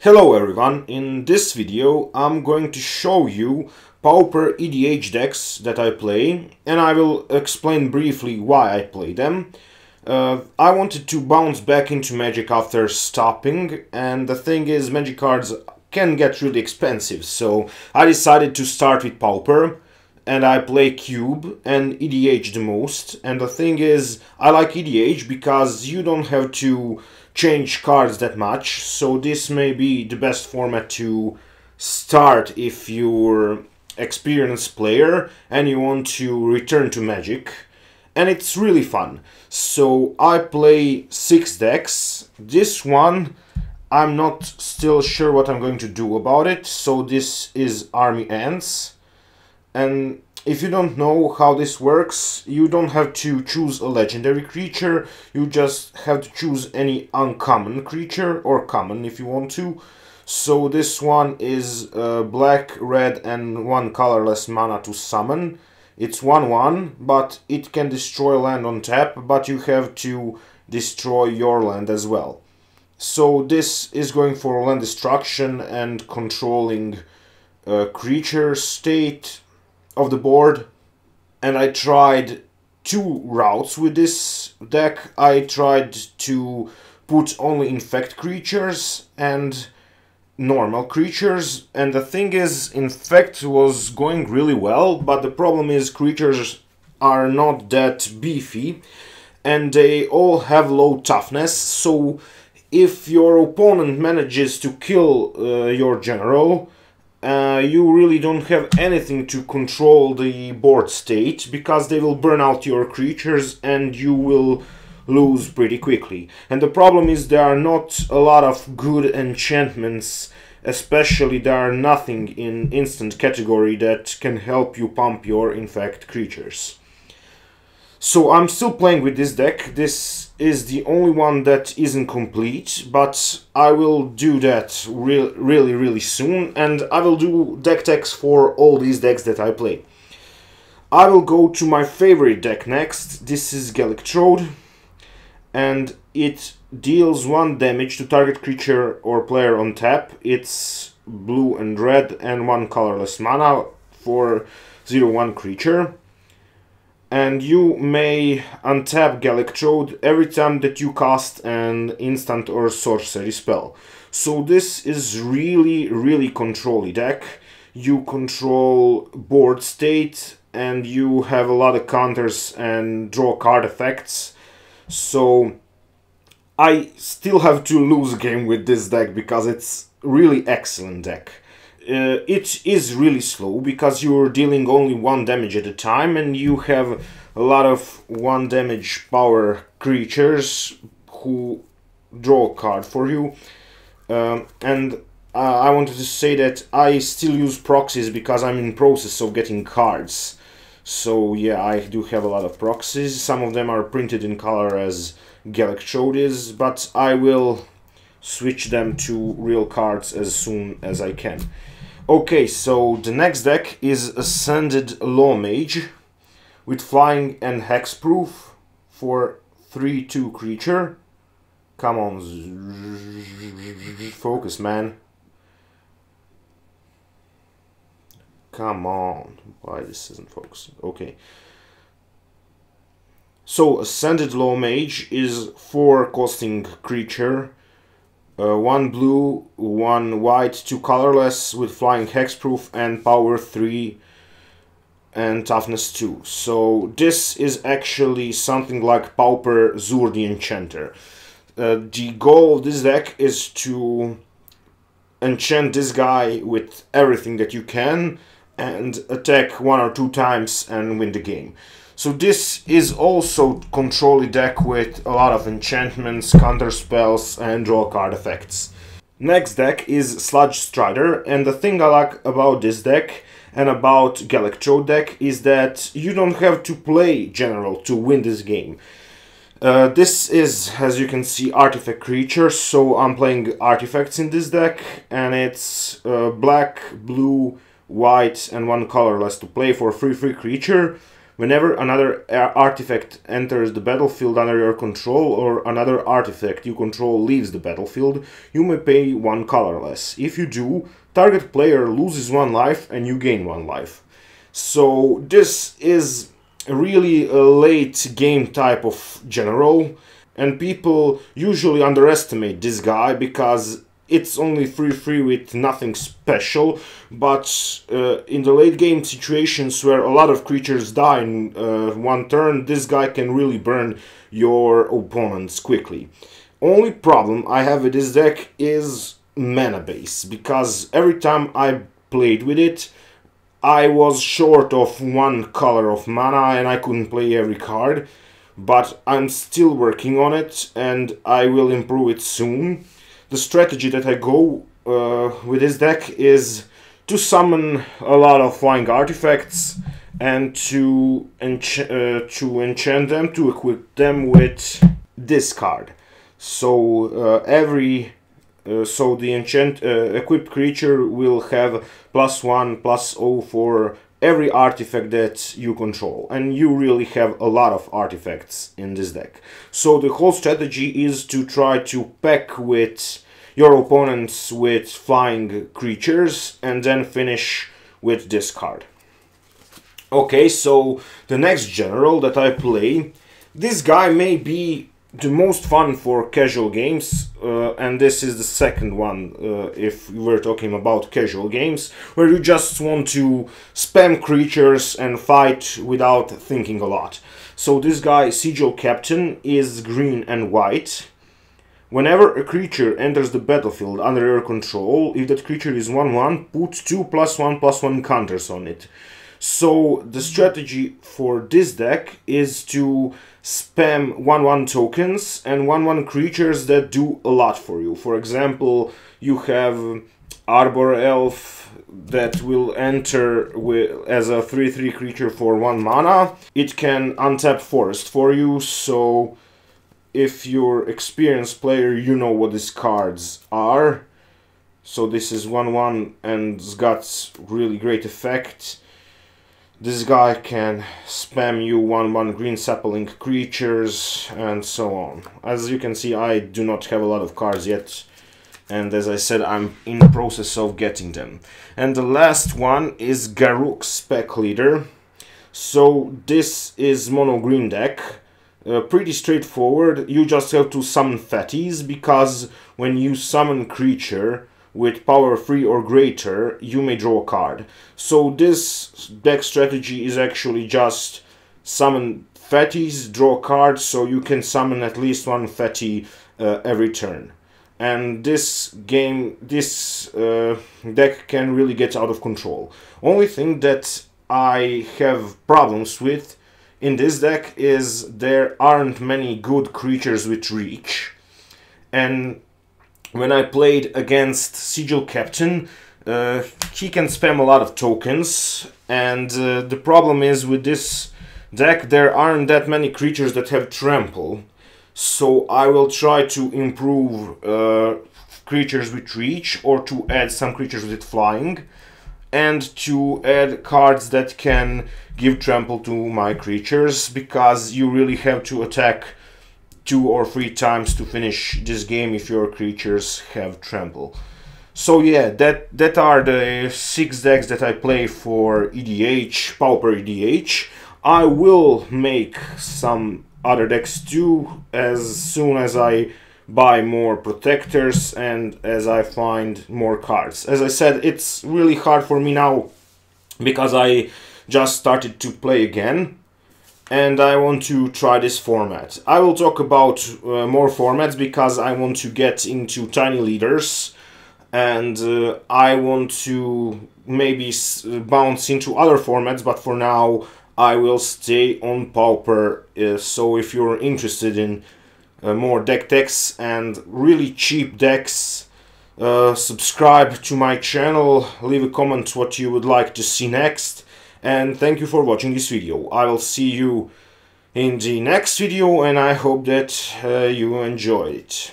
Hello everyone, in this video I'm going to show you Pauper EDH decks that I play, and I will explain briefly why I play them. I wanted to bounce back into Magic after stopping, and the thing is, Magic cards can get really expensive, so I decided to start with Pauper, and I play Cube and EDH the most. And the thing is, I like EDH because you don't have to change cards that much, so this may be the best format to start if you're experienced player and you want to return to Magic, and it's really fun. So I play 6 decks. This one I'm not still sure what I'm going to do about it, so this is Army Ants. And if you don't know how this works, you don't have to choose a legendary creature, you just have to choose any uncommon creature, or common if you want to. So this one is black, red and 1 colorless mana to summon. It's 1/1, but it can destroy land on tap, but you have to destroy your land as well. So this is going for land destruction and controlling creature state of the board. And I tried 2 routes with this deck. I tried to put only infect creatures and normal creatures, and the thing is, infect was going really well, but the problem is creatures are not that beefy and they all have low toughness, so if your opponent manages to kill your general, you really don't have anything to control the board state, because they will burn out your creatures and you will lose pretty quickly. And the problem is, there are not a lot of good enchantments, especially there are nothing in instant category that can help you pump your infect creatures. So I'm still playing with this deck. This is the only one that isn't complete, but I will do that really soon, and I will do deck techs for all these decks that I play. I will go to my favorite deck next. This is Gallic Troll, and it deals 1 damage to target creature or player on tap. It's blue and red and 1 colorless mana for 0/1 creature. And you may untap Gallic Troll every time that you cast an instant or sorcery spell. So this is really control-y deck. You control board state and you have a lot of counters and draw card effects. So I still have to lose a game with this deck because it's really excellent deck. It is really slow because you're dealing only 1 damage at a time, and you have a lot of 1 damage power creatures who draw a card for you. And I wanted to say that I still use proxies because I'm in process of getting cards. So yeah, I do have a lot of proxies. Some of them are printed in color as Gallic Troll is, but I will switch them to real cards as soon as I can. Okay, so the next deck is Ascended Low Mage with flying and hexproof for 3/2 creature. Come on, focus, man. Come on, why this isn't focusing? Okay. So Ascended Low Mage is 4 costing creature. 1 blue, 1 white, 2 colorless with flying hexproof and power 3 and toughness 2. So this is actually something like Pauper Zur the Enchanter. The goal of this deck is to enchant this guy with everything that you can and attack 1 or 2 times and win the game. So this is also control-y deck with a lot of enchantments, counter spells and draw card effects. Next deck is Sludge Strutter, and the thing I like about this deck and about Gallic Troll deck is that you don't have to play general to win this game. This is, as you can see, artifact creature, so I'm playing artifacts in this deck, and it's black, blue, white and 1 colorless to play for 3/3 creature. Whenever another artifact enters the battlefield under your control or another artifact you control leaves the battlefield, you may pay 1 color less. If you do, target player loses 1 life and you gain 1 life. So this is really a late game type of general, and people usually underestimate this guy because it's only 3/3 with nothing special, but in the late game situations where a lot of creatures die in 1 turn, this guy can really burn your opponents quickly. Only problem I have with this deck is mana base, because every time I played with it, I was short of 1 color of mana and I couldn't play every card, but I'm still working on it and I will improve it soon. The strategy that I go with this deck is to summon a lot of flying artifacts and to enchant them, to equip them with this card. So so the equipped creature will have +1/+0 for every artifact that you control, and you really have a lot of artifacts in this deck. So the whole strategy is to try to pack with your opponents with flying creatures and then finish with this card. Okay, so the next general that I play, this guy may be the most fun for casual games, and this is the second one if we're talking about casual games, where you just want to spam creatures and fight without thinking a lot. So this guy, CoCaptain, is green and white. Whenever a creature enters the battlefield under your control, if that creature is 1/1, put 2 +1/+1 counters on it. So the strategy for this deck is to spam 1/1 tokens and 1/1 creatures that do a lot for you. For example, you have Arbor Elf that will enter as a 3/3 creature for 1 mana. It can untap Forest for you, so if you're experienced player, you know what these cards are. So this is 1/1 and it's got really great effect. This guy can spam you 1/1 green sapling creatures and so on. As you can see, I do not have a lot of cards yet, and as I said, I'm in the process of getting them. And the last one is Garruk Spec Leader. So this is mono green deck. Pretty straightforward. You just have to summon fatties, because when you summon creature with power 3 or greater, you may draw a card. So this deck strategy is actually just summon fatties, draw cards, so you can summon at least 1 fatty every turn. And this deck can really get out of control. Only thing that I have problems with in this deck is there aren't many good creatures with reach. And when I played against CoCaptain, he can spam a lot of tokens, and the problem is with this deck there aren't that many creatures that have trample. So I will try to improve creatures with reach, or to add some creatures with flying, and to add cards that can give trample to my creatures, because you really have to attack 2 or 3 times to finish this game if your creatures have trample. So yeah, that are the 6 decks that I play for EDH, Pauper EDH. I will make some other decks too as soon as I buy more protectors and as I find more cards. As I said, it's really hard for me now because I just started to play again, and I want to try this format. I will talk about more formats because I want to get into tiny leaders, and I want to maybe bounce into other formats, but for now I will stay on Pauper. So if you're interested in more deck techs and really cheap decks, subscribe to my channel, leave a comment what you would like to see next, and thank you for watching this video. I will see you in the next video, and I hope that you enjoyed it.